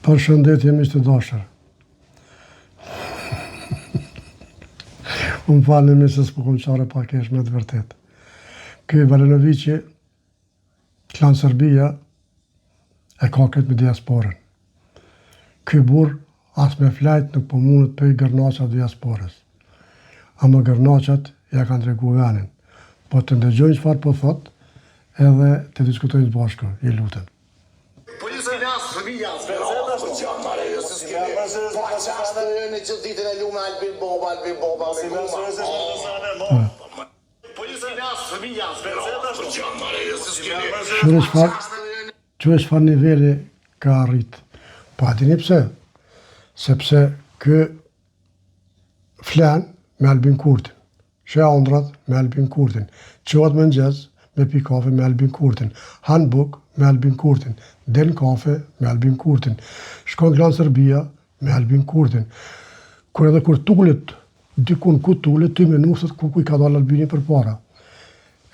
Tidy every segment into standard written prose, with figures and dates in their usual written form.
Përshëndetje miq të dashur. Unë falë në se s'po kom qare pak esh me të vërtet. Ky Balenoviqi, klan Serbia, e ka këtë me diasporën. Ky burr as me flajt nuk po mundet për i gërnaqat diasporës. Ama gërnaqat ja kanë tregu venin. Po të ndëgjojnë çfarë po thot, edhe të diskutojnë të bashkë, i lutem. Që çfarë niveli ka arrit. Po a dini pse? Sepse ky flan me Albin Kurtin, she ëndrat me Albin Kurtin, qohet mëngjes me pi kafe me Albin Kurtin, han buk me Albin Kurtin, del kafe me Albin Kurtin, shkon klan Serbia me Albin Kurtin. Kur tullet, dikun ku tullet, ty me nusët ku i ka dalë Albini për para.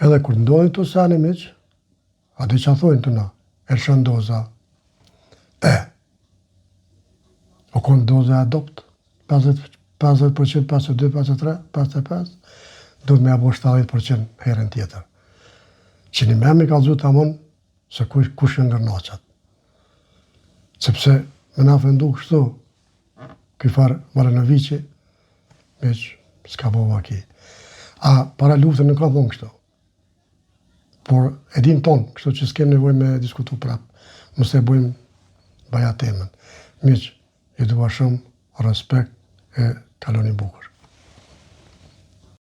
Edhe kur ndodhin të sani miq, a di që thojnë të na, Elshandoza, o konë doza adopt, 50%, 52, 53, 55, do të me abo 70% herën tjetër. Që një me mi ka zhut amon se kush janë gërnaqat. Sepse me na fendu kështu, ky farë Balenoviqi, miq, s'ka bova ki. A para luftën nuk ka thonë kështu. Por e din tonë, kështu që s'kem nevoj me diskutu prapë. Mos e bojmë baja temën. Miq, ju dua shumë respekt e kaloni bukur.